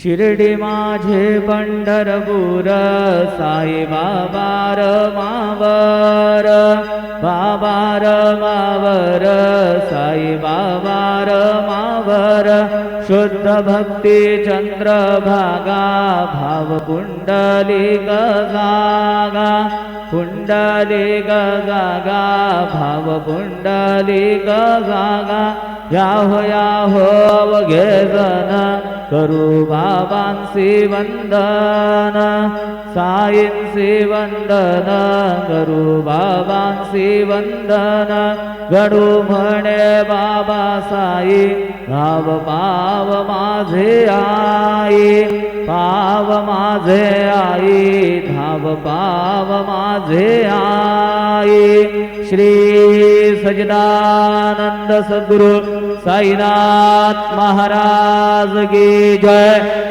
शिर्डी माझे पंढरपूर साई बाबा मावर बाबा मावर साई बाबा मावर शुद्ध भक्ती चंद्रभागा भाव पुंडलिक जागा पुंडलिक जागा भाव पुंडलिक जागा याहो याहो अवघे जन करू बाबांसी वंदन साईंसी वंदन करू बाबांसी वंदन गडू म्हणे बाबा साई भाव पाव माझे आई पाव माझे आई धाव पाव माझे आई श्री सच्चिदानंद सद्गुरु साईनाथ महाराज की जय।